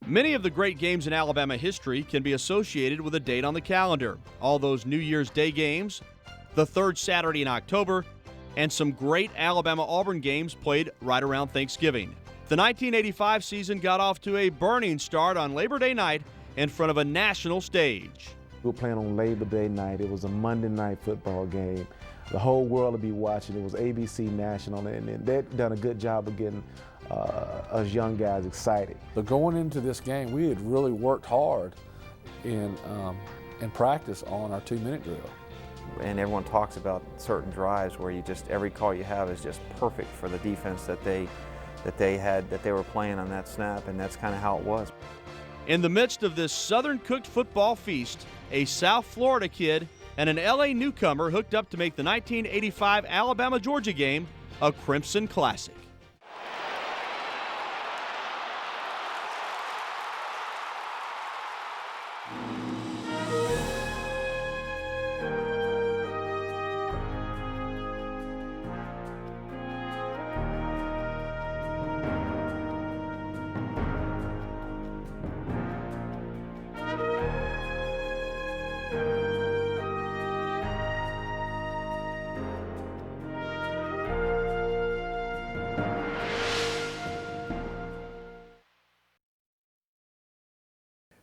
Many of the great games in Alabama history can be associated with a date on the calendar. All those New Year's Day games, the third Saturday in October, and some great Alabama-Auburn games played right around Thanksgiving. The 1985 season got off to a burning start on Labor Day night in front of a national stage. We were playing on Labor Day night. It was a Monday night football game. The whole world would be watching. It was ABC National, and they'd done a good job of getting us young guys excited. But going into this game, we had really worked hard in practice on our 2-minute drill. And everyone talks about certain drives where you just, every call you have is just perfect for the defense that they were playing on that snap, and that's kind of how it was. In the midst of this Southern cooked football feast, a South Florida kid and an LA newcomer hooked up to make the 1985 Alabama-Georgia game a Crimson Classic.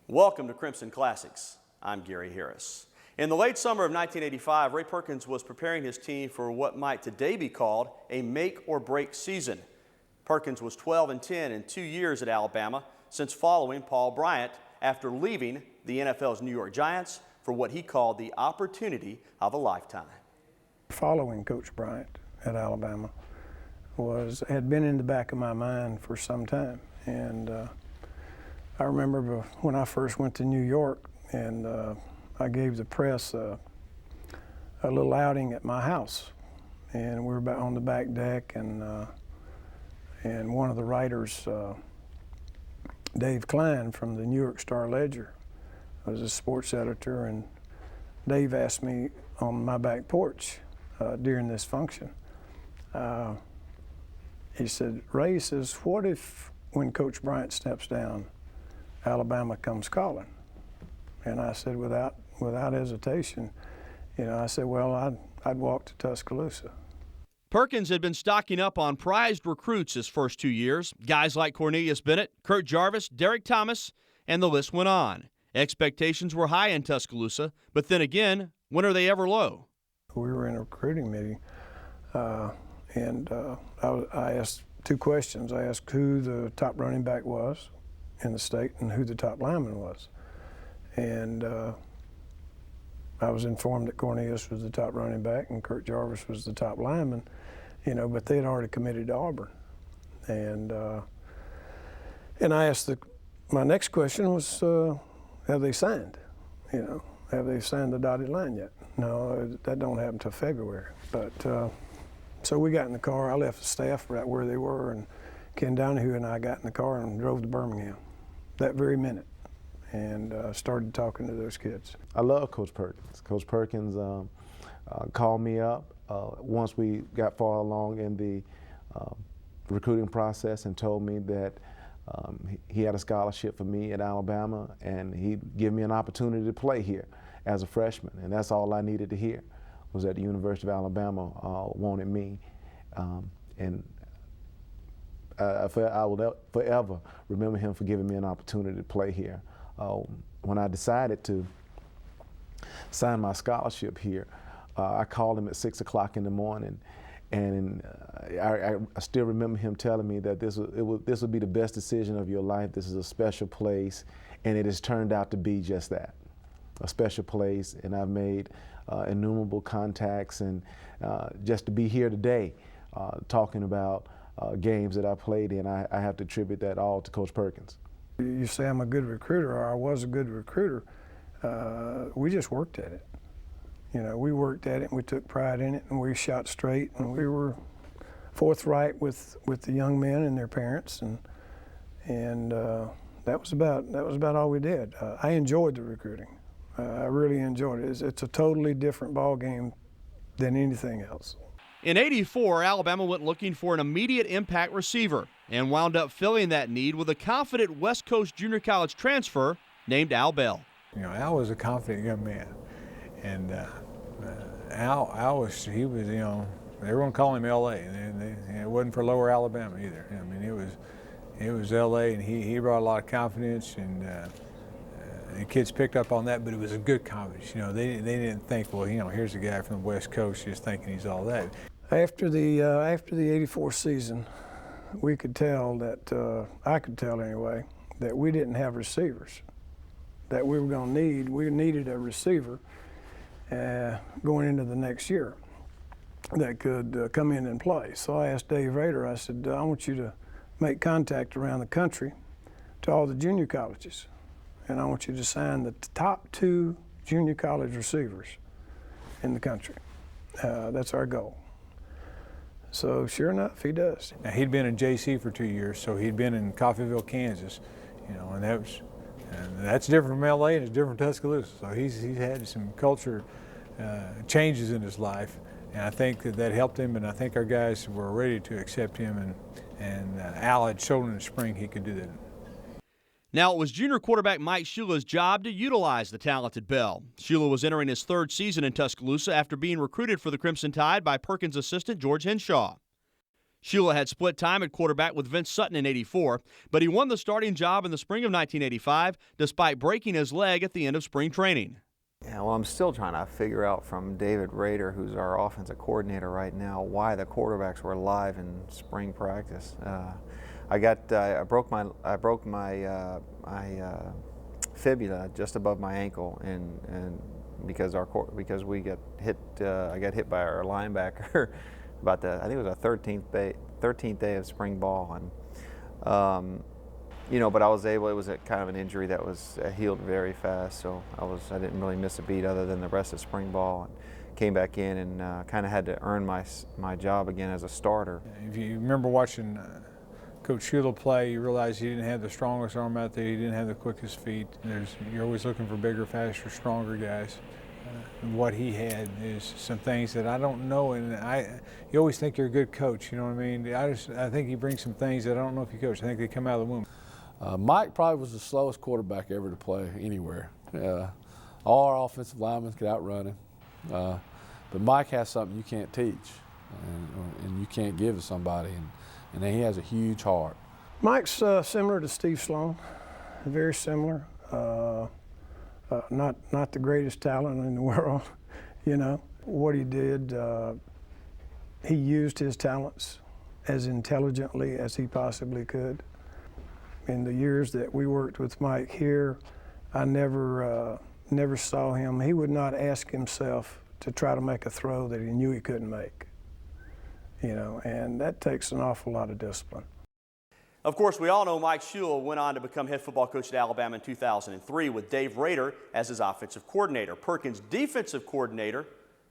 Welcome to Crimson Classics. I'm Gary Harris. In the late summer of 1985, Ray Perkins was preparing his team for what might today be called a make or break season. Perkins was 12-10 in 2 years at Alabama since following Paul Bryant after leaving the NFL's New York Giants for what he called the opportunity of a lifetime. Following Coach Bryant at Alabama had been in the back of my mind for some time, and I remember when I first went to New York, and I gave the press a little outing at my house, and we were on the back deck, and one of the writers, Dave Klein from the New York Star-Ledger, was a sports editor, and Dave asked me on my back porch during this function. He said, "Ray," says, "what if when Coach Bryant steps down, Alabama comes calling?" And I said, without hesitation, I said, well, I'd walk to Tuscaloosa. Perkins had been stocking up on prized recruits his first 2 years, guys like Cornelius Bennett, Kurt Jarvis, Derek Thomas, and the list went on. Expectations were high in Tuscaloosa, but then again, when are they ever low? We were in a recruiting meeting, and I asked two questions. I asked who the top running back was in the state and who the top lineman was. And I was informed that Cornelius was the top running back and Kurt Jarvis was the top lineman, but they had already committed to Auburn. And I asked my next question was, have they signed? Have they signed the dotted line yet? No, that don't happen until February. But so we got in the car. I left the staff right where they were, and Ken Donahue and I got in the car and drove to Birmingham that very minute, and started talking to those kids. I love Coach Perkins. Coach Perkins called me up once we got far along in the recruiting process and told me that he had a scholarship for me at Alabama, and he'd give me an opportunity to play here as a freshman, and that's all I needed to hear, was that the University of Alabama wanted me. And I will forever remember him for giving me an opportunity to play here. When I decided to sign my scholarship here, I called him at 6 o'clock in the morning, and I still remember him telling me that this would be the best decision of your life. This is a special place, and it has turned out to be just that, a special place. And I've made innumerable contacts, and just to be here today talking about games that I played in, I have to attribute that all to Coach Perkins. You say I'm a good recruiter, or I was a good recruiter. We just worked at it. We worked at it, and we took pride in it, and we shot straight, and we were forthright with the young men and their parents, and that was about all we did. I enjoyed the recruiting. I really enjoyed it. It's a totally different ball game than anything else. In '84, Alabama went looking for an immediate impact receiver. and wound up filling that need with a confident West Coast Junior College transfer named Al Bell. You know, Al was a confident young man, and Al was, you know, everyone called him L.A. and it wasn't for Lower Alabama either. I mean, it was L.A. and he brought a lot of confidence, and the kids picked up on that, but it was a good confidence. You know, they didn't think, well, you know, here's a guy from the West Coast just thinking he's all that. After the '84 season, we could tell that I could tell anyway that we didn't have receivers that we were going to need. We needed a receiver going into the next year that could come in and play. So I asked Dave Rader, I said, I want you to make contact around the country to all the junior colleges, and I want you to sign the top 2 junior college receivers in the country. That's our goal. So sure enough, he does. Now, he'd been in JC for 2 years, so he'd been in Coffeyville, Kansas, you know, and that's different from LA and it's different from Tuscaloosa. So he's had some culture changes in his life, and I think that helped him, and I think our guys were ready to accept him, and Al had shown in the spring he could do that. Now, it was junior quarterback Mike Shula's job to utilize the talented Bell. Shula was entering his 3rd season in Tuscaloosa after being recruited for the Crimson Tide by Perkins assistant George Henshaw. Shula had split time at quarterback with Vince Sutton in '84, but he won the starting job in the spring of 1985 despite breaking his leg at the end of spring training. Yeah, well, I'm still trying to figure out from David Rader, who's our offensive coordinator right now, why the quarterbacks were live in spring practice. I broke my fibula just above my ankle, and because we got hit, I got hit by our linebacker about I think it was our 13th day of spring ball, and you know, but I was able. It was kind of an injury that was healed very fast, so I didn't really miss a beat other than the rest of spring ball. And came back in and kind of had to earn my job again as a starter. If you remember watching Coach Shula play, you realize he didn't have the strongest arm out there. He didn't have the quickest feet. You're always looking for bigger, faster, stronger guys. What he had is some things that I don't know, and you always think you're a good coach. You know what I mean? I think he brings some things that I don't know if you coach. I think they come out of the womb. Mike probably was the slowest quarterback ever to play anywhere. All our offensive linemen could outrun him, but Mike has something you can't teach, and you can't give to somebody, and then he has a huge heart. Mike's similar to Steve Sloan, very similar. Not the greatest talent in the world, you know. What he did, he used his talents as intelligently as he possibly could. In the years that we worked with Mike here, I never saw him. He would not ask himself to try to make a throw that he knew he couldn't make, you know, and that takes an awful lot of discipline. Of course, we all know Mike Shula went on to become head football coach at Alabama in 2003 with Dave Rader as his offensive coordinator. Perkins' defensive coordinator,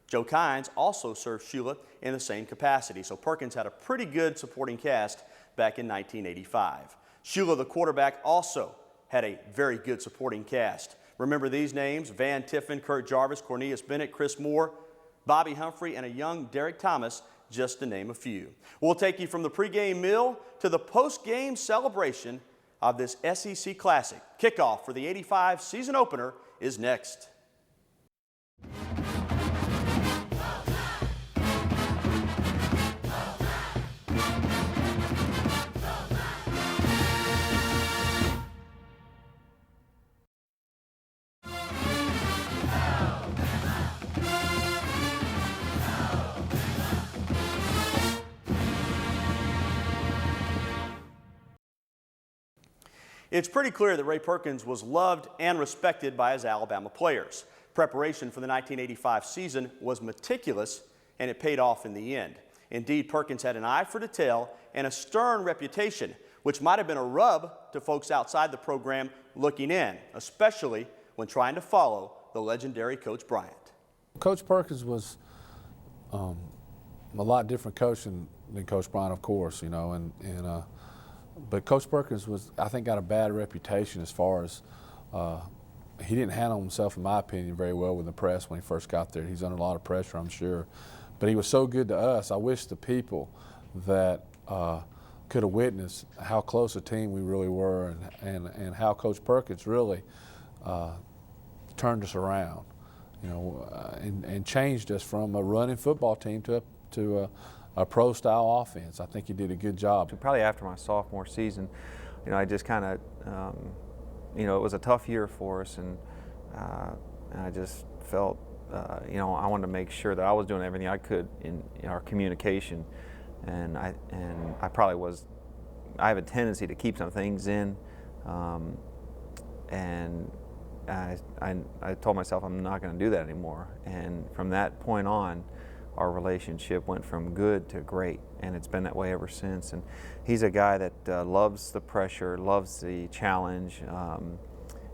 Joe Kynes, also served Shula in the same capacity. So Perkins had a pretty good supporting cast back in 1985. Shula, the quarterback, also had a very good supporting cast. Remember these names: Van Tiffin, Kurt Jarvis, Cornelius Bennett, Chris Moore, Bobby Humphrey, and a young Derek Thomas, just to name a few. We'll take you from the pregame meal to the postgame celebration of this SEC Classic. Kickoff for the '85 season opener is next. It's pretty clear that Ray Perkins was loved and respected by his Alabama players. Preparation for the 1985 season was meticulous, and it paid off in the end. Indeed, Perkins had an eye for detail and a stern reputation, which might have been a rub to folks outside the program looking in, especially when trying to follow the legendary Coach Bryant. Coach Perkins was a lot different coach than Coach Bryant, of course, you know, but Coach Perkins was, I think, got a bad reputation as far as he didn't handle himself, in my opinion, very well with the press when he first got there. He's under a lot of pressure, I'm sure. But he was so good to us. I wish the people that could have witnessed how close a team we really were, and how Coach Perkins really turned us around, you know, and changed us from a running football team to a pro-style offense. I think he did a good job. Probably after my sophomore season, you know, I just kind of, you know, it was a tough year for us, and I just felt, you know, I wanted to make sure that I was doing everything I could in our communication, and I probably was. I have a tendency to keep some things in, and I told myself I'm not going to do that anymore. And from that point on, our relationship went from good to great, and it's been that way ever since. And he's a guy that loves the pressure, loves the challenge,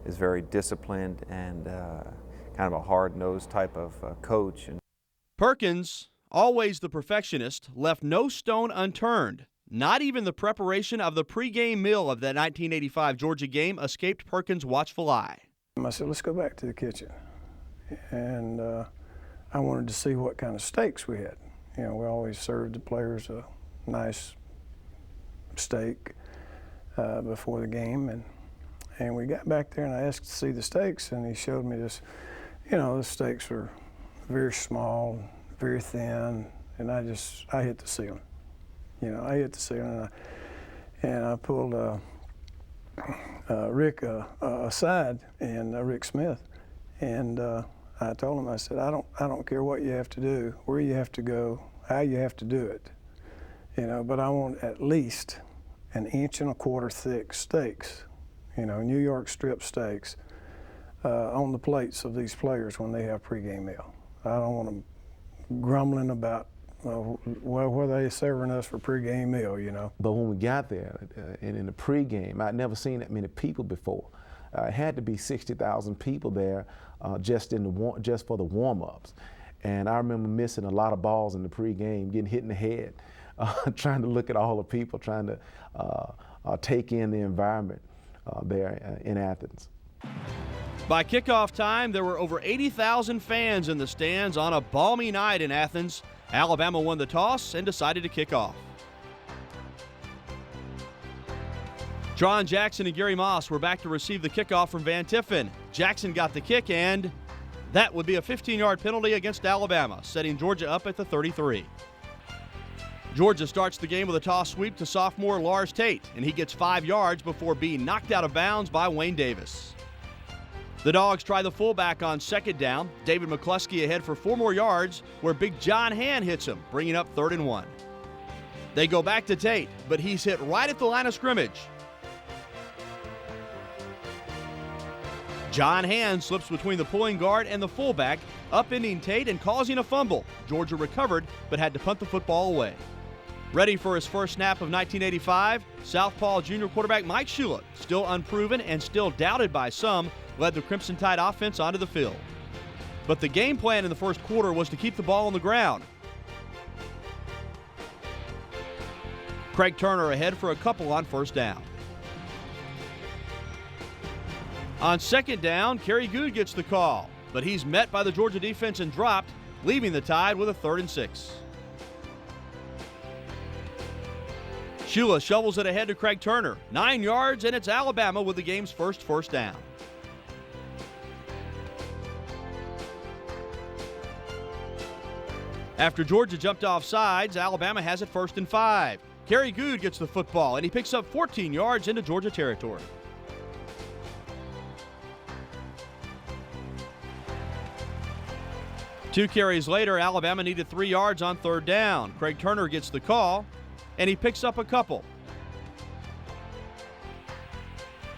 is very disciplined, and kind of a hard-nosed type of coach. Perkins, always the perfectionist, left no stone unturned. Not even the preparation of the pregame meal of that 1985 Georgia game escaped Perkins' watchful eye. I said, let's go back to the kitchen. And I wanted to see what kind of steaks we had. You know, we always served the players a nice steak before the game. And we got back there, and I asked to see the steaks, and he showed me this. You know, the steaks were very small, very thin, and I hit the ceiling. You know, I hit the ceiling, and I pulled Rick aside, and Rick Smith, and I told him, I said, I don't care what you have to do, where you have to go, how you have to do it, you know, but I want at least 1.25 inch thick steaks, you know, New York strip steaks, on the plates of these players when they have pregame meal. I don't want them grumbling about, well, what are they serving us for pregame meal, you know? But when we got there, and in the pregame, I'd never seen that many people before. It had to be 60,000 people there just for the warm-ups. And I remember missing a lot of balls in the pregame, getting hit in the head, trying to look at all the people, trying to take in the environment there in Athens. By kickoff time, there were over 80,000 fans in the stands on a balmy night in Athens. Alabama won the toss and decided to kick off. Tron Jackson and Gary Moss were back to receive the kickoff from Van Tiffin. Jackson got the kick, and that would be a 15-yard penalty against Alabama, setting Georgia up at the 33. Georgia starts the game with a toss sweep to sophomore Lars Tate, and he gets 5 yards before being knocked out of bounds by Wayne Davis. The Dogs try the fullback on second down. David McCluskey ahead for 4 more yards, where Big John Hand hits him, bringing up 3rd and 1. They go back to Tate, but he's hit right at the line of scrimmage. John Hand slips between the pulling guard and the fullback, upending Tate and causing a fumble. Georgia recovered, but had to punt the football away. Ready for his first snap of 1985, Southpaw junior quarterback Mike Shula, still unproven and still doubted by some, led the Crimson Tide offense onto the field. But the game plan in the first quarter was to keep the ball on the ground. Craig Turner ahead for a couple on first down. On second down, Kerry Good gets the call, but he's met by the Georgia defense and dropped, leaving the Tide with a 3rd and 6. Shula shovels it ahead to Craig Turner. 9 yards, and it's Alabama with the game's first down. After Georgia jumped off sides, Alabama has it 1st and 5. Kerry Good gets the football, and he picks up 14 yards into Georgia territory. Two carries later, Alabama needed 3 yards on 3rd down. Craig Turner gets the call, and he picks up a couple.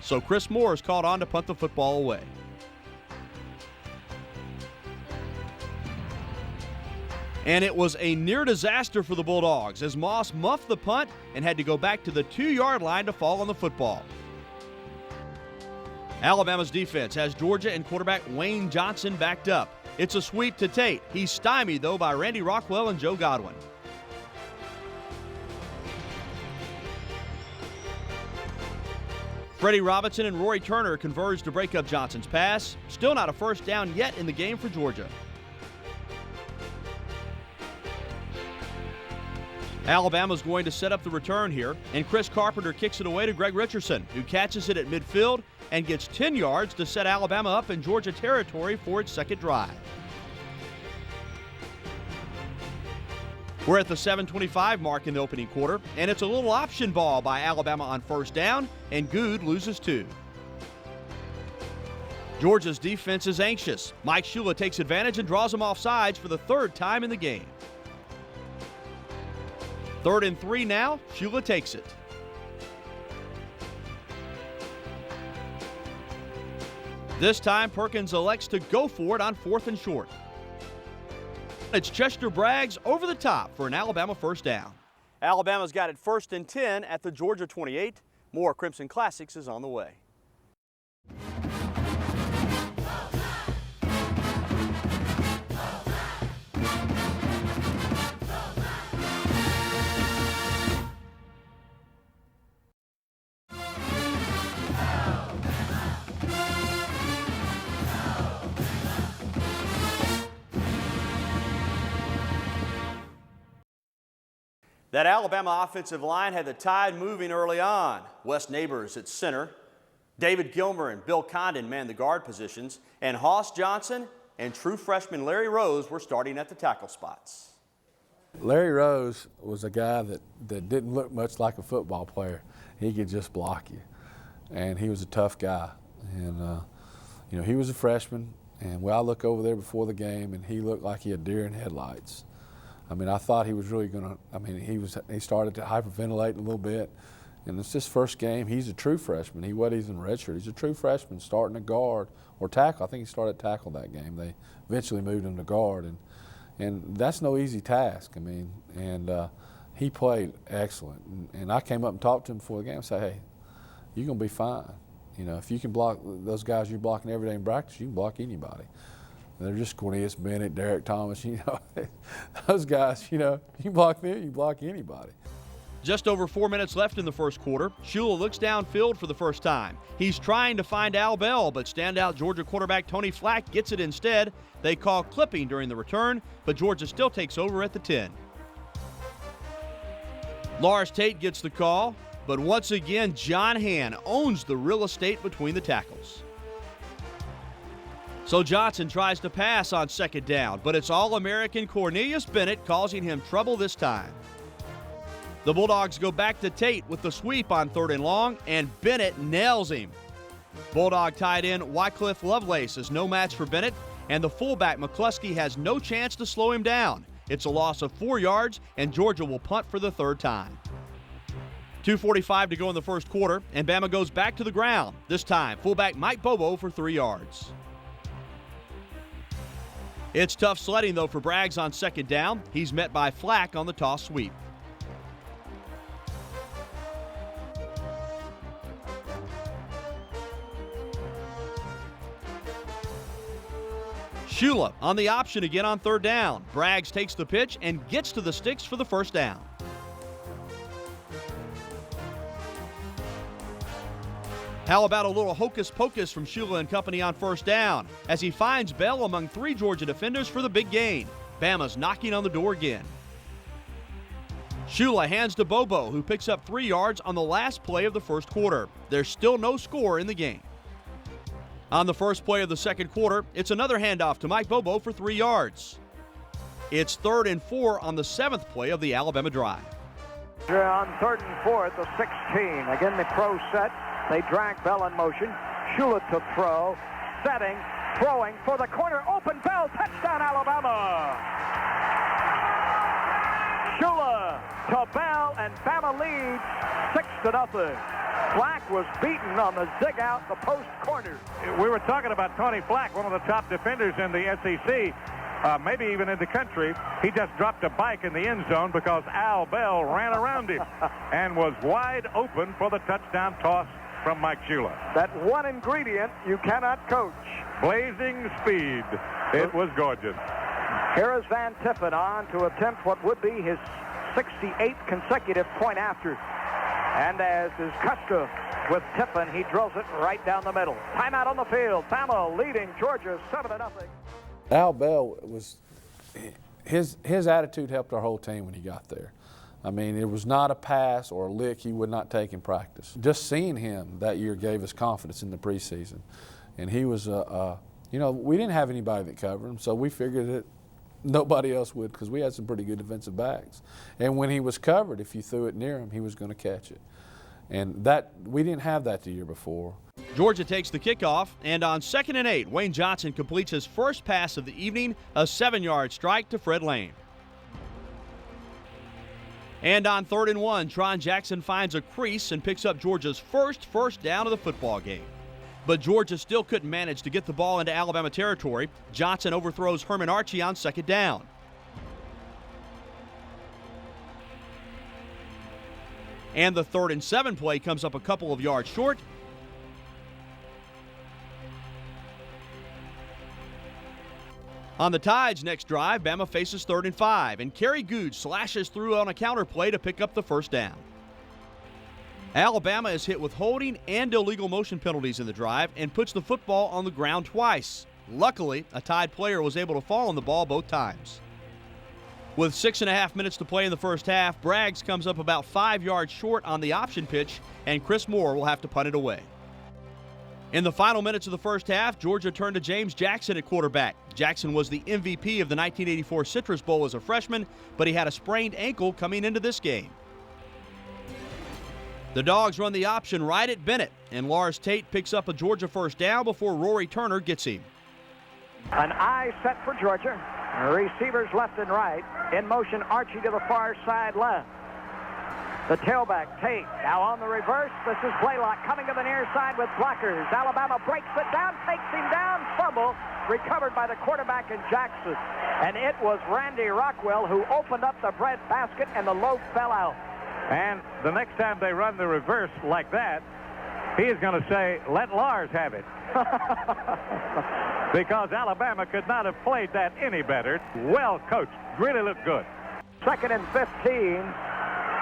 So Chris Moore is called on to punt the football away. And it was a near disaster for the Bulldogs as Moss muffed the punt and had to go back to the 2-yard line to fall on the football. Alabama's defense has Georgia and quarterback Wayne Johnson backed up. It's a sweep to Tate. He's stymied, though, by Randy Rockwell and Joe Godwin. Freddie Robinson and Rory Turner converge to break up Johnson's pass. Still not a first down yet in the game for Georgia. Alabama's going to set up the return here, and Chris Carpenter kicks it away to Greg Richardson, who catches it at midfield and gets 10 yards to set Alabama up in Georgia territory for its second drive. We're at the 7:25 mark in the opening quarter, and it's a little option ball by Alabama on first down, and Good loses 2. Georgia's defense is anxious. Mike Shula takes advantage and draws him off sides for the third time in the game. 3rd and 3 now. Shula takes it. This time, Perkins elects to go for it on 4th and short. It's Chester Braggs over the top for an Alabama first down. Alabama's got it 1st and 10 at the Georgia 28. More Crimson Classics is on the way. That Alabama offensive line had the tide moving early on. Wes Neighbors at center. David Gilmer and Bill Condon manned the guard positions. And Hoss Johnson and true freshman Larry Rose were starting at the tackle spots. Larry Rose was a guy that didn't look much like a football player. He could just block you. And he was a tough guy. And, you know, he was a freshman. And I look over there before the game, and he looked like he had deer in headlights. I mean, I thought he was really going to, I mean, he started to hyperventilate a little bit. And it's his first game. He's a true freshman. He wasn't even redshirt. He's a true freshman starting a guard or tackle. I think he started tackle that game. They eventually moved him to guard. And that's no easy task. I mean, and he played excellent. And I came up and talked to him before the game and said, hey, you're going to be fine. You know, if you can block those guys you're blocking every day in practice, you can block anybody. They're just Cornelius Bennett, Derek Thomas, you know. Those guys, you know, you block them, you block anybody. Just over 4 minutes left in the first quarter. Shula looks downfield for the first time. He's trying to find Al Bell, but standout Georgia quarterback Tony Flack gets it instead. They call clipping during the return, but Georgia still takes over at the 10. Lars Tate gets the call, but once again, John Hand owns the real estate between the tackles. So Johnson tries to pass on second down, but it's All-American Cornelius Bennett causing him trouble this time. The Bulldogs go back to Tate with the sweep on 3rd and long, and Bennett nails him. Bulldog tight end Wycliffe Lovelace is no match for Bennett, and the fullback McCluskey has no chance to slow him down. It's a loss of 4 yards, and Georgia will punt for the 3rd time. 2:45 to go in the first quarter, and Bama goes back to the ground. This time, fullback Mike Bobo for 3 yards. It's tough sledding, though, for Braggs on second down. He's met by Flack on the toss sweep. Shula on the option again on 3rd down. Braggs takes the pitch and gets to the sticks for the first down. How about a little hocus pocus from Shula and company on 1st down as he finds Bell among 3 Georgia defenders for the big gain. Bama's knocking on the door again. Shula hands to Bobo, who picks up 3 yards on the last play of the first quarter. There's still no score in the game. On the first play of the second quarter, it's another handoff to Mike Bobo for 3 yards. It's 3rd and 4 on the 7th play of the Alabama drive. On 3rd and 4 at the 16. Again, the pro set. They drag Bell in motion. Shula to throw. Setting. Throwing for the corner. Open Bell. Touchdown, Alabama. Shula to Bell, and Bama leads 6-0. Flack was beaten on the zig out the post corner. We were talking about Tony Flack, one of the top defenders in the SEC. Maybe even in the country. He just dropped a bike in the end zone because Al Bell ran around him and was wide open for the touchdown toss from Mike Shula. That one ingredient you cannot coach. Blazing speed. It was gorgeous. Here is Van Tiffen on to attempt what would be his 68th consecutive point after. And as is Custer with Tiffen, he drills it right down the middle. Timeout on the field. Bama leading Georgia 7-0. Al Bell was his attitude helped our whole team when he got there. I mean, it was not a pass or a lick he would not take in practice. Just seeing him that year gave us confidence in the preseason. And he was, you know, we didn't have anybody that covered him, so we figured that nobody else would because we had some pretty good defensive backs. And when he was covered, if you threw it near him, he was going to catch it. And that we didn't have that the year before. Georgia takes the kickoff, and on 2nd and 8, Wayne Johnson completes his first pass of the evening, a 7-yard strike to Fred Lane. And on 3rd and 1, Tron Jackson finds a crease and picks up Georgia's first down of the football game. But Georgia still couldn't manage to get the ball into Alabama territory. Johnson overthrows Herman Archie on 2nd down. And the 3rd and 7 play comes up a couple of yards short. On the Tide's next drive, Bama faces 3rd and 5, and Kerry Gooch slashes through on a counter play to pick up the first down. Alabama is hit with holding and illegal motion penalties in the drive and puts the football on the ground twice. Luckily, a Tide player was able to fall on the ball both times. With 6.5 minutes to play in the first half, Braggs comes up about 5 yards short on the option pitch, and Chris Moore will have to punt it away. In the final minutes of the first half, Georgia turned to James Jackson at quarterback. Jackson was the MVP of the 1984 Citrus Bowl as a freshman, but he had a sprained ankle coming into this game. The Dogs run the option right at Bennett, and Lars Tate picks up a Georgia first down before Rory Turner gets him. An eye set for Georgia. Receivers left and right. In motion, Archie to the far side left. The tailback, Tate, now on the reverse. This is Blaylock coming to the near side with blockers. Alabama breaks it down, takes him down, fumble, recovered by the quarterback in Jackson. And it was Randy Rockwell who opened up the bread basket, and the loaf fell out. And the next time they run the reverse like that, he is going to say, let Lars have it. Because Alabama could not have played that any better. Well coached. Really looked good. 2nd and 15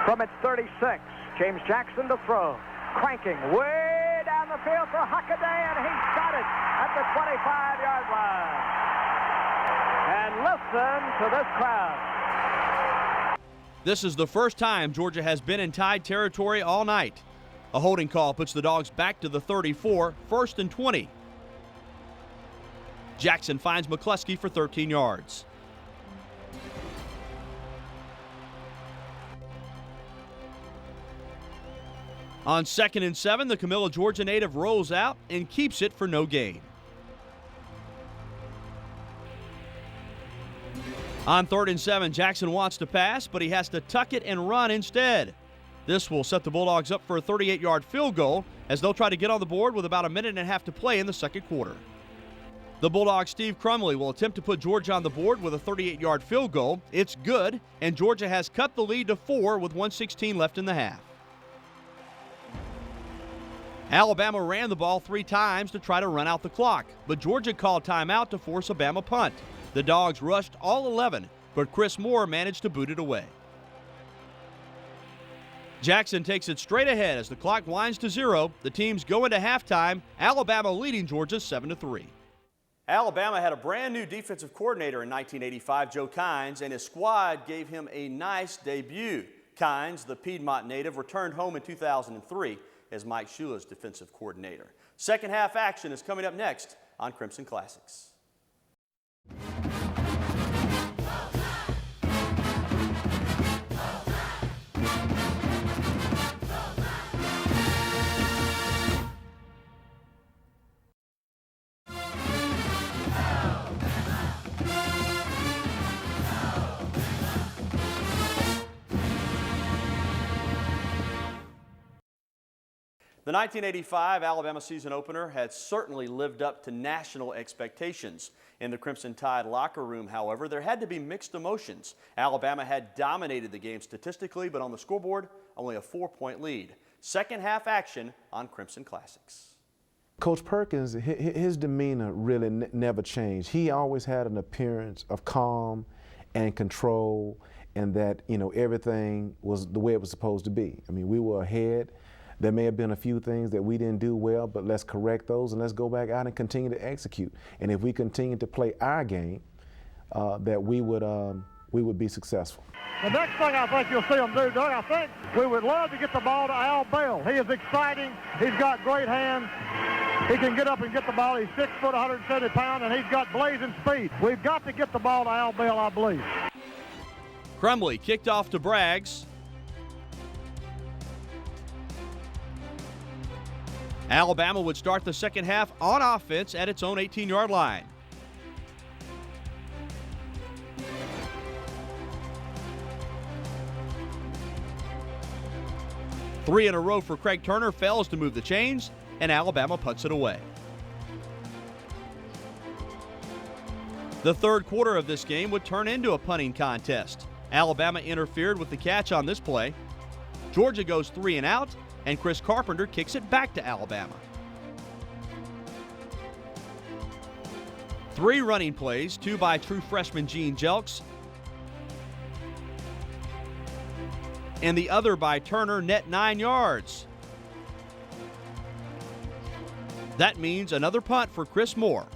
from its 36. James Jackson to throw. Cranking way down the field for Hockaday, and he's got it at the 25-yard line. And listen to this crowd. This is the first time Georgia has been in Tide territory all night. A holding call puts the Dogs back to the 34, 1st and 20. Jackson finds McCluskey for 13 yards. On 2nd and 7, the Camilla, Georgia native rolls out and keeps it for no gain. On 3rd and 7, Jackson wants to pass, but he has to tuck it and run instead. This will set the Bulldogs up for a 38-yard field goal as they'll try to get on the board with about a minute and a half to play in the second quarter. The Bulldogs' Steve Crumley will attempt to put Georgia on the board with a 38-yard field goal. It's good, and Georgia has cut the lead to 4 with 1:16 left in the half. Alabama ran the ball 3 times to try to run out the clock, but Georgia called timeout to force a Bama punt. The Dogs rushed all 11, but Chris Moore managed to boot it away. Jackson takes it straight ahead as the clock winds to 0. The teams go into halftime, Alabama leading Georgia 7-3. Alabama had a brand new defensive coordinator in 1985, Joe Kynes, and his squad gave him a nice debut. Kynes, the Piedmont native, returned home in 2003 as Mike Shula's defensive coordinator. Second half action is coming up next on Crimson Classics. The 1985 Alabama season opener had certainly lived up to national expectations. In the Crimson Tide locker room, however, there had to be mixed emotions. Alabama had dominated the game statistically, but on the scoreboard, only a 4-point lead. Second half action on Crimson Classics. Coach Perkins, his demeanor really never changed. He always had an appearance of calm and control, and that, you know, everything was the way it was supposed to be. I mean, we were ahead. There may have been a few things that we didn't do well, but let's correct those and let's go back out and continue to execute. And if we continue to play our game, that we would we would be successful. The next thing I think you'll see them do, Doug, I think we would love to get the ball to Al Bell. He is exciting. He's got great hands. He can get up and get the ball. He's 6 foot, 170 pounds, and he's got blazing speed. We've got to get the ball to Al Bell, I believe. Crumley kicked off to Braggs. Alabama would start the second half on offense at its own 18-yard line. Three in a row for Craig Turner, fails to move the chains, and Alabama puts it away. The third quarter of this game would turn into a punting contest. Alabama interfered with the catch on this play. Georgia goes 3 and out, and Chris Carpenter kicks it back to Alabama. 3 running plays, 2 by true freshman Gene Jelks, and the other by Turner, net 9 yards. That means another punt for Chris Moore.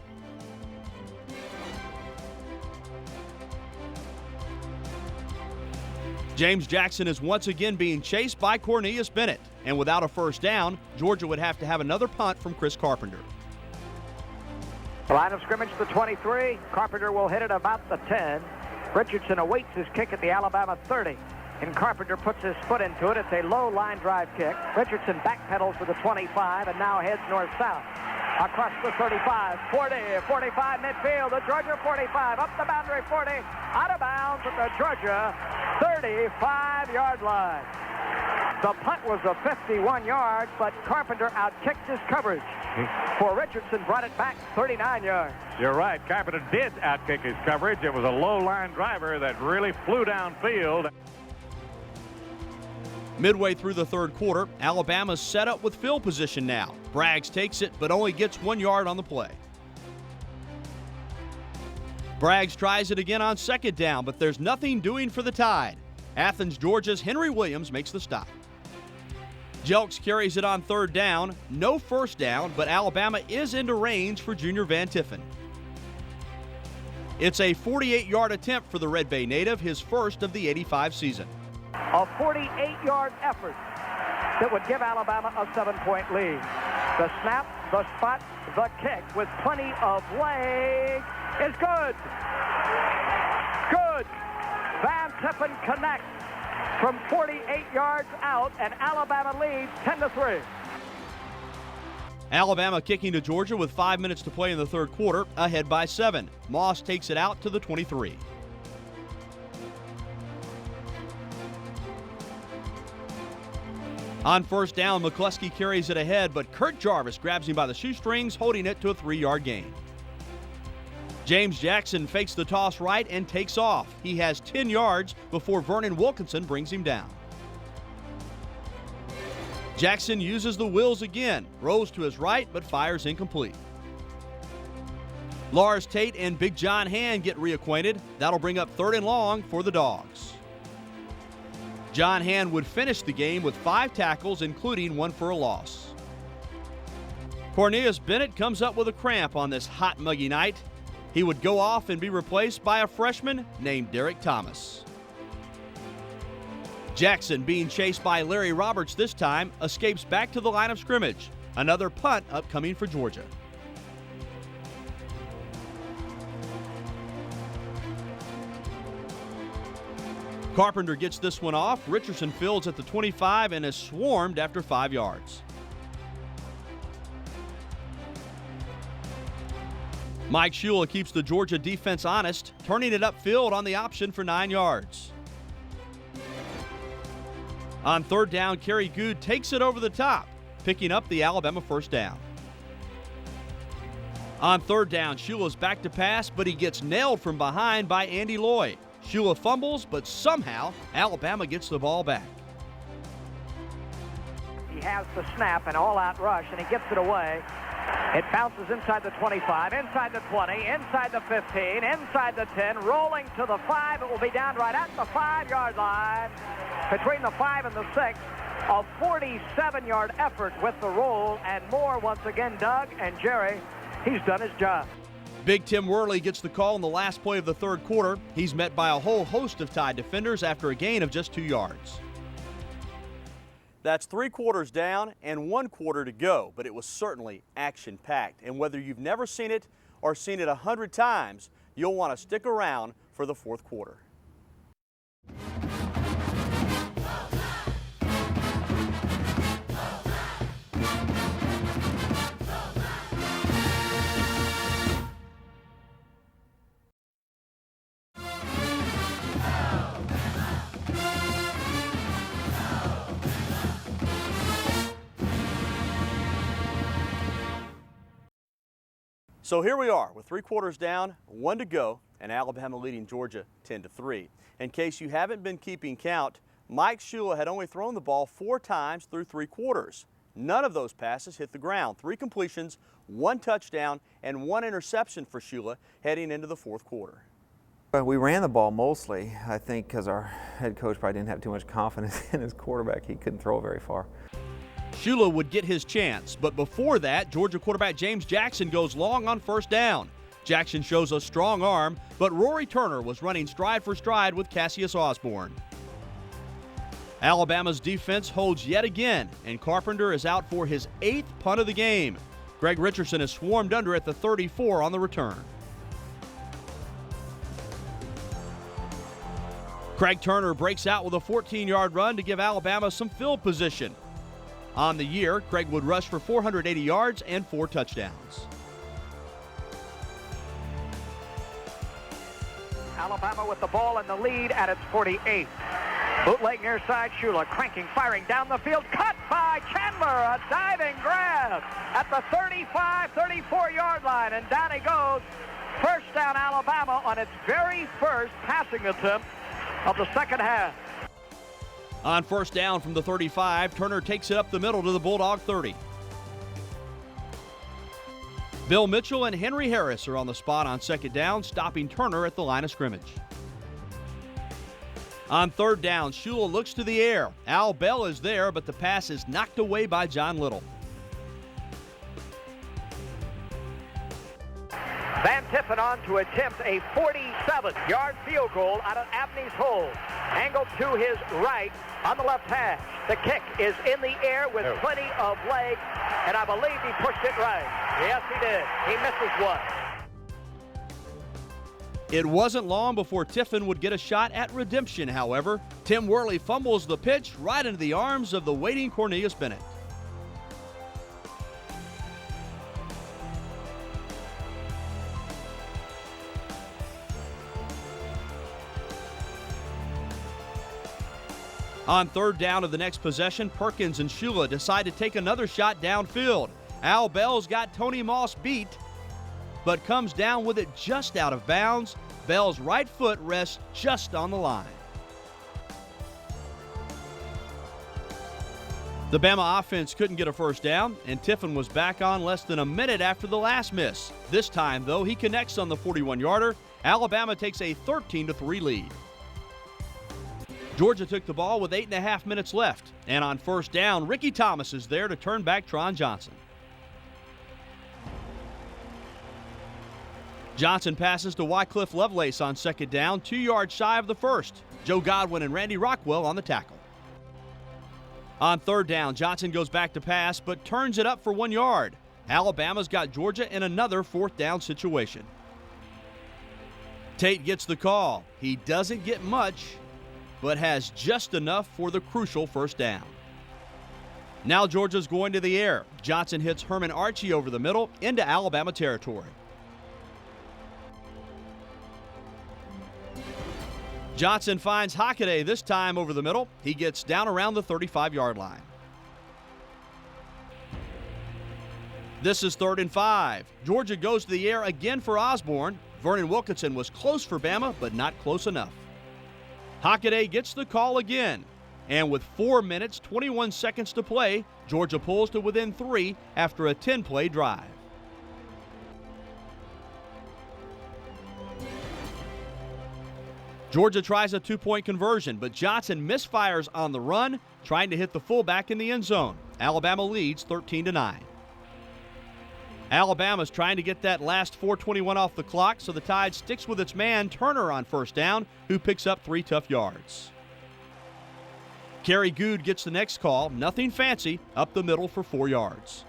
James Jackson is once again being chased by Cornelius Bennett, and without a first down, Georgia would have to have another punt from Chris Carpenter. Line of scrimmage to the 23. Carpenter will hit it about the 10. Richardson awaits his kick at the Alabama 30. And Carpenter puts his foot into it. It's a low line drive kick. Richardson backpedals to the 25 and now heads north-south. Across the 35, 40, 45 midfield, the Georgia 45, up the boundary 40, out of bounds at the Georgia 35-yard line. The punt was a 51 yards, but Carpenter outkicked his coverage. For Richardson, brought it back 39 yards. You're right. Carpenter did outkick his coverage. It was a low-line driver that really flew downfield. Midway through the third quarter, Alabama's set up with field position now. Braggs takes it, but only gets 1 yard on the play. Braggs tries it again on second down, but there's nothing doing for the Tide. Athens, Georgia's Henry Williams makes the stop. Jelks carries it on third down. No first down, but Alabama is into range for Junior Van Tiffen. It's a 48-yard attempt for the Red Bay native, his first of the '85 season. A 48-yard effort that would give Alabama a 7-point lead. The snap, the spot, the kick with plenty of leg is good. Good. Van Tiffen connects from 48 yards out, and Alabama leads 10-3. Alabama kicking to Georgia with 5 minutes to play in the third quarter, ahead by 7. Moss takes it out to the 23. On first down, McCluskey carries it ahead, but Kurt Jarvis grabs him by the shoestrings, holding it to a 3-yard gain. James Jackson fakes the toss right and takes off. He has 10 yards before Vernon Wilkinson brings him down. Jackson uses the wheels again, rolls to his right, but fires incomplete. Lars Tate and Big John Hand get reacquainted. That'll bring up 3rd and long for the Dogs. John Hand would finish the game with 5 tackles, including 1 for a loss. Cornelius Bennett comes up with a cramp on this hot, muggy night. He would go off and be replaced by a freshman named Derek Thomas. Jackson, being chased by Larry Roberts this time, escapes back to the line of scrimmage. Another punt upcoming for Georgia. Carpenter gets this one off. Richardson fields at the 25 and is swarmed after 5 yards. Mike Shula keeps the Georgia defense honest, turning it upfield on the option for 9 yards. On third down, Kerry Good takes it over the top, picking up the Alabama first down. On third down, Shula's back to pass, but he gets nailed from behind by Andy Lloyd. Shula fumbles, but somehow Alabama gets the ball back. He has the snap, an all-out rush, and he gets it away. It bounces inside the 25, inside the 20, inside the 15, inside the 10, rolling to the 5. It will be down right at the 5-yard line. Between the 5 and the 6, a 47-yard effort with the roll, and Moore once again, Doug and Jerry, he's done his job. Big Tim Worley gets the call in the last play of the third quarter. He's met by a whole host of Tide defenders after a gain of just 2 yards. That's 3 quarters down and 1 quarter to go, but it was certainly action-packed. And whether you've never seen it or seen it 100 times, you'll want to stick around for the fourth quarter. So here we are with 3 quarters down, 1 to go, and Alabama leading Georgia 10-3. In case you haven't been keeping count, Mike Shula had only thrown the ball 4 times through 3 quarters. None of those passes hit the ground. 3 completions, 1 touchdown, and 1 interception for Shula heading into the fourth quarter. We ran the ball mostly, I think, because our head coach probably didn't have too much confidence in his quarterback. He couldn't throw it very far. Shula would get his chance, but before that, Georgia quarterback James Jackson goes long on first down. Jackson shows a strong arm, but Rory Turner was running stride for stride with Cassius Osborne. Alabama's defense holds yet again, and Carpenter is out for his 8th punt of the game. Greg Richardson is swarmed under at the 34 on the return. Craig Turner breaks out with a 14-yard run to give Alabama some field position. On the year, Craig would rush for 480 yards and 4 touchdowns. Alabama with the ball in the lead at its 48. Bootleg near side, Shula cranking, firing down the field, cut by Chandler, a diving grab at the 35, 34-yard line, and down he goes. First down Alabama on its very first passing attempt of the second half. On first down from the 35, Turner takes it up the middle to the Bulldog 30. Bill Mitchell and Henry Harris are on the spot on second down, stopping Turner at the line of scrimmage. On third down, Shula looks to the air. Al Bell is there, but the pass is knocked away by John Little. Van Tiffen on to attempt a 47-yard field goal out of Abney's hole. Angled to his right on the left hash. The kick is in the air with plenty of leg, and I believe he pushed it right. Yes, he did. He misses one. It wasn't long before Tiffen would get a shot at redemption, however. Tim Worley fumbles the pitch right into the arms of the waiting Cornelius Bennett. On third down of the next possession, Perkins and Shula decide to take another shot downfield. Al Bell's got Tony Moss beat, but comes down with it just out of bounds. Bell's right foot rests just on the line. The Bama offense couldn't get a first down, and Tiffen was back on less than a minute after the last miss. This time, though, he connects on the 41-yarder. Alabama takes a 13-3 lead. Georgia took the ball with 8.5 minutes left, and on first down, Ricky Thomas is there to turn back Tron Johnson. Johnson passes to Wycliffe Lovelace on second down, 2 yards shy of the first. Joe Godwin and Randy Rockwell on the tackle. On third down, Johnson goes back to pass, but turns it up for 1 yard. Alabama's got Georgia in another fourth down situation. Tate gets the call. He doesn't get much, but has just enough for the crucial first down. Now Georgia's going to the air. Johnson hits Herman Archie over the middle into Alabama territory. Johnson finds Hockaday this time over the middle. He gets down around the 35-yard line. This is 3rd and 5. Georgia goes to the air again for Osborne. Vernon Wilkinson was close for Bama, but not close enough. Hockaday gets the call again, and with 4 minutes, 21 seconds to play, Georgia pulls to within 3 after a 10-play drive. Georgia tries a 2-point conversion, but Johnson misfires on the run, trying to hit the fullback in the end zone. Alabama leads 13-9. Alabama's trying to get that last 4:21 off the clock, so the Tide sticks with its man Turner on first down, who picks up 3 tough yards. Kerry Good gets the next call, nothing fancy, up the middle for 4 yards.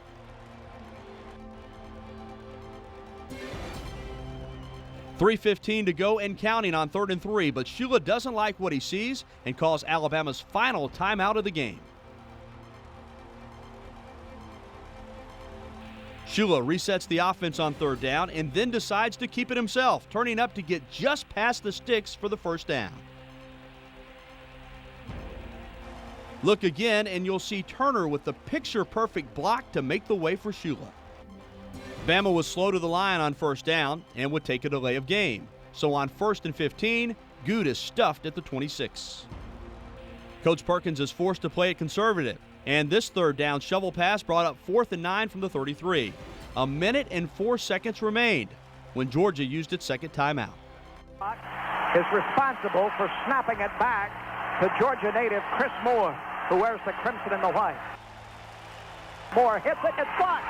.3:15 to go and counting on 3rd and 3, but Shula doesn't like what he sees and calls Alabama's final timeout of the game. Shula resets the offense on 3rd down and then decides to keep it himself, turning up to get just past the sticks for the first down. Look again and you'll see Turner with the picture-perfect block to make the way for Shula. Bama was slow to the line on first down and would take a delay of game. So on 1st and 15, Good is stuffed at the 26. Coach Perkins is forced to play it conservative, and this 3rd down shovel pass brought up 4th and 9 from the 33. 1 minute and 4 seconds remained when Georgia used its second timeout. Is responsible for snapping it back to Georgia native Chris Moore, who wears the crimson and the white. Moore hits it, it's blocked.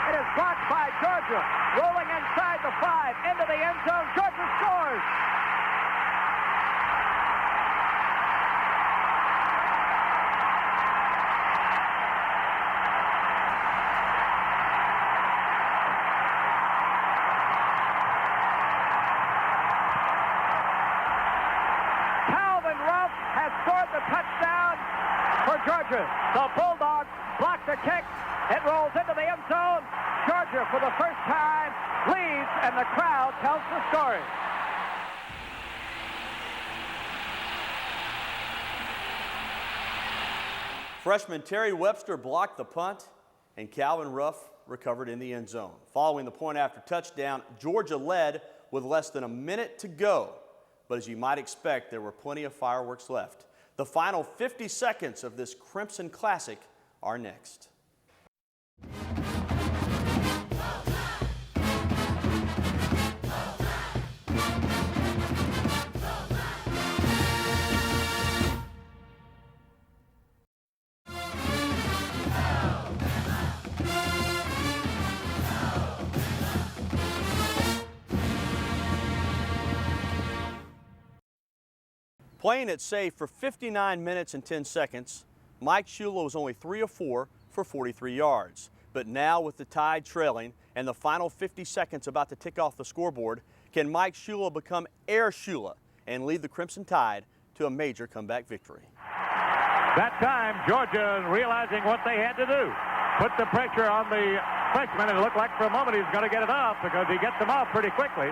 It is blocked by Georgia. Rolling inside the 5, into the end zone. Georgia scores. Calvin Ruff has scored the touchdown for Georgia. The Bulldogs block the kick. It rolls into the end zone. Georgia, for the first time, leads, and the crowd tells the story. Freshman Terry Webster blocked the punt, and Calvin Ruff recovered in the end zone. Following the point after touchdown, Georgia led with less than a minute to go. But as you might expect, there were plenty of fireworks left. The final 50 seconds of this Crimson Classic are next. Playing it safe for 59 minutes and 10 seconds, Mike Shula was only 3 of 4 for 43 yards. But now with the Tide trailing and the final 50 seconds about to tick off the scoreboard, can Mike Shula become Air Shula and lead the Crimson Tide to a major comeback victory? That time, Georgia realizing what they had to do. Put the pressure on the freshman, and it looked like for a moment he was going to get it off because he gets them off pretty quickly.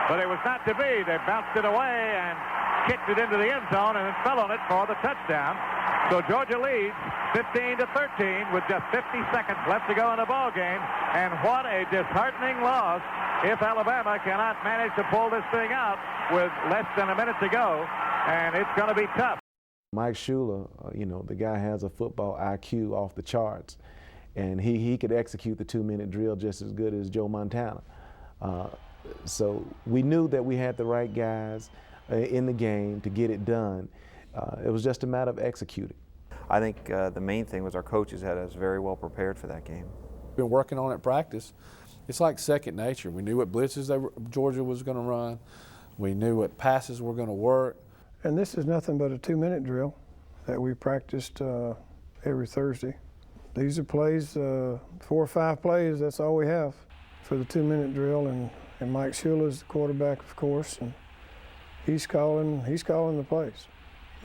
But it was not to be. They bounced it away and kicked it into the end zone and then fell on it for the touchdown. So Georgia leads 15-13 with just 50 seconds left to go in the ball game. And what a disheartening loss if Alabama cannot manage to pull this thing out with less than a minute to go. And it's going to be tough. Mike Shula, the guy has a football IQ off the charts, and he could execute the 2-minute drill just as good as Joe Montana. So we knew that we had the right guys in the game to get it done. It was just a matter of executing. I think the main thing was our coaches had us very well prepared for that game. Been working on it practice. It's like second nature. We knew what blitzes Georgia was going to run. We knew what passes were going to work. And this is nothing but a 2-minute drill that we practiced every Thursday. These are plays, 4 or 5 plays, that's all we have for the 2-minute drill. And Mike Shula is the quarterback, of course, and he's calling the plays.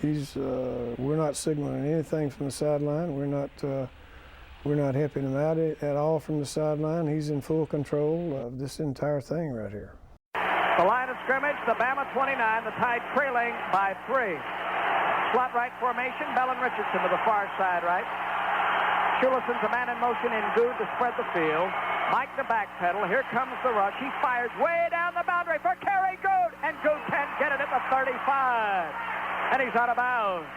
We're not signaling anything from the sideline. We're not helping him out at all from the sideline. He's in full control of this entire thing right here. The line of scrimmage, the Bama 29, the Tide trailing by 3. Slot right formation, Bell and Richardson to the far side right. Shula sends a man in motion in Good to spread the field. Mike the backpedal, here comes the rush. He fires way down the boundary for Kerry Good, and Good can't get it at the 35. And he's out of bounds.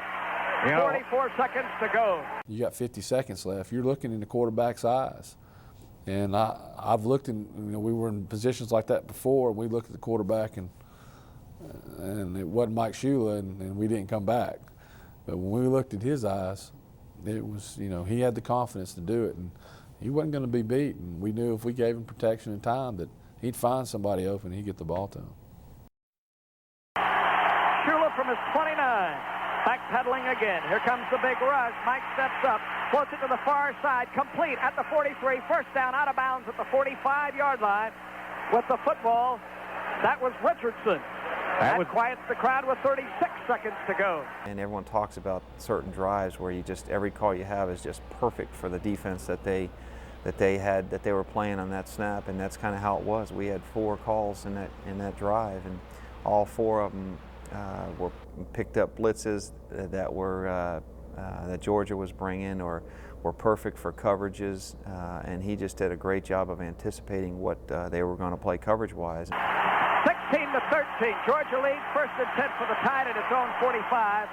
44 seconds to go. You got 50 seconds left. You're looking in the quarterback's eyes. And I've looked in, we were in positions like that before, and we looked at the quarterback, and it wasn't Mike Shula, and we didn't come back. But when we looked at his eyes, it was, he had the confidence to do it. And he wasn't going to be beat, and we knew if we gave him protection and time that he'd find somebody open and he'd get the ball to him. Shula from his 29. Backpedaling again. Here comes the big rush. Mike steps up, floats it to the far side, complete at the 43. First down, out of bounds at the 45-yard line with the football. That was Richardson. That quiets the crowd with 36 seconds to go. And everyone talks about certain drives where you just, every call you have is just perfect for the defense that they were playing on that snap, and that's kind of how it was. We had 4 calls in that drive, and all 4 of them were picked up blitzes that Georgia was bringing, or were perfect for coverages, and he just did a great job of anticipating what they were going to play coverage-wise. 16-13, Georgia leads, 1st and 10 for the Tide at its own 45.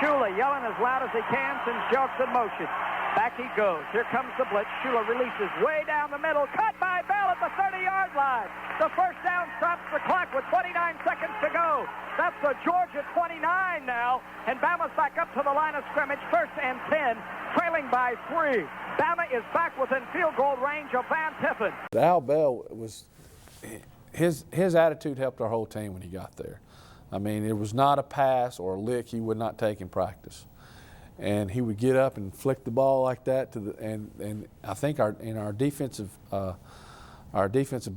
Shula yelling as loud as he can, sends Jelks in motion. Back he goes. Here comes the blitz. Shula releases way down the middle. Cut by Bell at the 30-yard line. The first down stops the clock with 29 seconds to go. That's the Georgia 29 now. And Bama's back up to the line of scrimmage. 1st and 10, trailing by 3. Bama is back within field goal range of Van Tiffin. Al Bell was, his attitude helped our whole team when he got there. I mean, it was not a pass or a lick he would not take in practice. And he would get up and flick the ball like that to the, and I think our defensive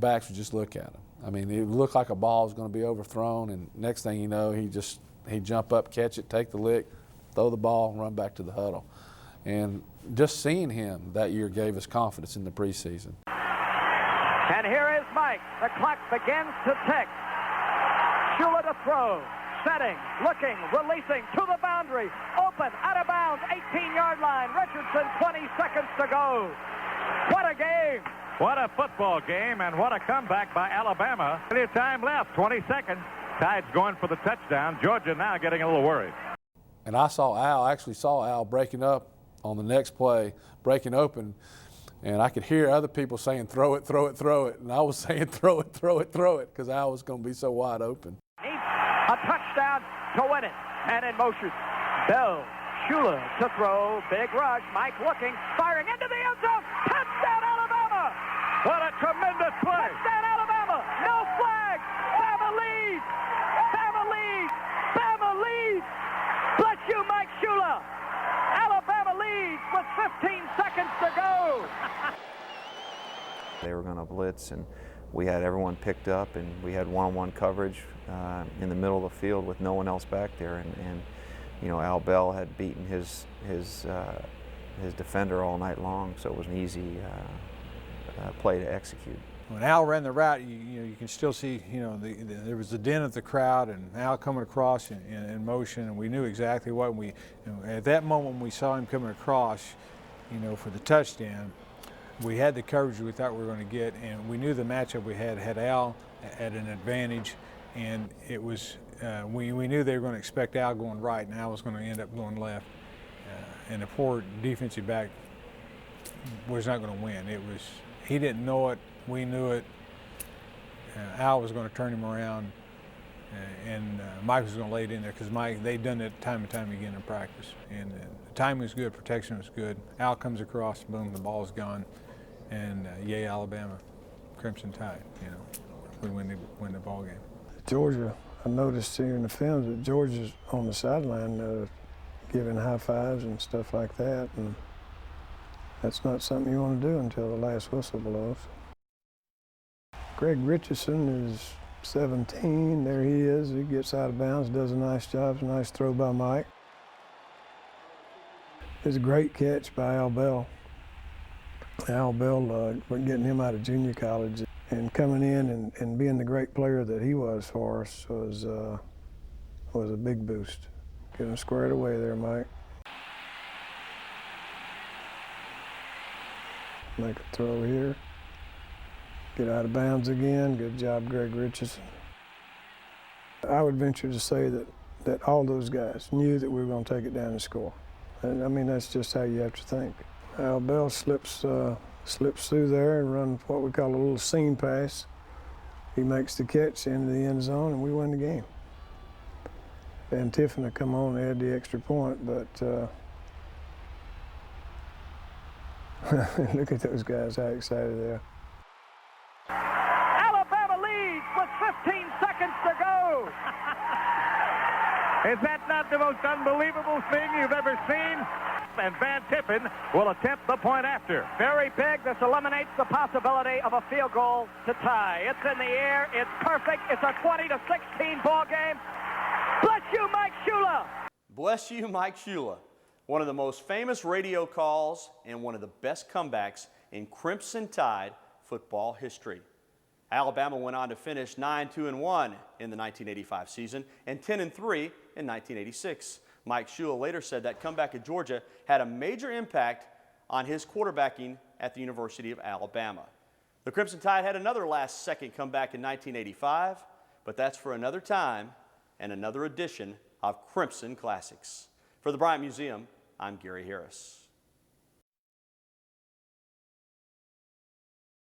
backs would just look at him. I mean, it looked like a ball was going to be overthrown, and next thing you know, he'd jump up, catch it, take the lick, throw the ball, and run back to the huddle. And just seeing him that year gave us confidence in the preseason. And here is Mike. The clock begins to tick. Shula to throw. Setting, looking, releasing to the boundary. Open, out of bounds, 18-yard line. Richardson, 20 seconds to go. What a game. What a football game, and what a comeback by Alabama. Plenty of time left, 20 seconds. Tide's going for the touchdown. Georgia now getting a little worried. And I actually saw Al breaking up on the next play, breaking open, and I could hear other people saying, throw it, throw it, throw it. And I was saying, throw it, throw it, throw it, because Al was going to be so wide open. A touchdown to win it. And in motion, Bell, Shula to throw. Big rush. Mike looking, firing into the end zone. Touchdown, Alabama! What a tremendous play. Touchdown, Alabama! No flag! Bama leads! Bama leads! Bama leads! Bless you, Mike Shula! Alabama leads with 15 seconds to go! They were going to blitz, and we had everyone picked up, and we had one-on-one coverage in the middle of the field with no one else back there. And you know, Al Bell had beaten his defender all night long, so it was an easy play to execute. When Al ran the route, you can still see, there was the din of the crowd and Al coming across in motion, and we knew exactly what at that moment when we saw him coming across, for the touchdown, we had the coverage we thought we were going to get, and we knew the matchup we had Al at an advantage, and it was we knew they were going to expect Al going right, and Al was going to end up going left, and the poor defensive back was not going to win. He didn't know it, we knew it. Al was going to turn him around, and Mike was going to lay it in there, because they'd done it time and time again in practice, and the timing was good, protection was good. Al comes across, boom, the ball's gone. And yay, Alabama, Crimson Tide. We win the ball game. Georgia, I noticed here in the films that Georgia's on the sideline giving high fives and stuff like that, and that's not something you want to do until the last whistle blows. Greg Richardson is 17. There he is. He gets out of bounds, does a nice job. It's a nice throw by Mike. It's a great catch by Al Bell. Al Bell, getting him out of junior college and coming in and being the great player that he was for us was a big boost. Get him squared away there, Mike. Make a throw here. Get out of bounds again. Good job, Greg Richardson. I would venture to say that all those guys knew that we were going to take it down and score. And, I mean, that's just how you have to think. Al Bell slips through there and runs what we call a little seam pass. He makes the catch into the end zone, and we win the game. Van Tiffin will come on and add the extra point, but Look at those guys, how excited they are. Alabama leads with 15 seconds to go. Is that not the most unbelievable thing you've ever seen? And Van Tippen will attempt the point after. Very big. This eliminates the possibility of a field goal to tie. It's in the air. It's perfect. It's a 20-16 ball game. Bless you, Mike Shula. Bless you, Mike Shula. One of the most famous radio calls and one of the best comebacks in Crimson Tide football history. Alabama went on to finish 9-2-1 in the 1985 season and 10-3 in 1986. Mike Shula later said that comeback at Georgia had a major impact on his quarterbacking at the University of Alabama. The Crimson Tide had another last-second comeback in 1985, but that's for another time and another edition of Crimson Classics. For the Bryant Museum, I'm Gary Harris.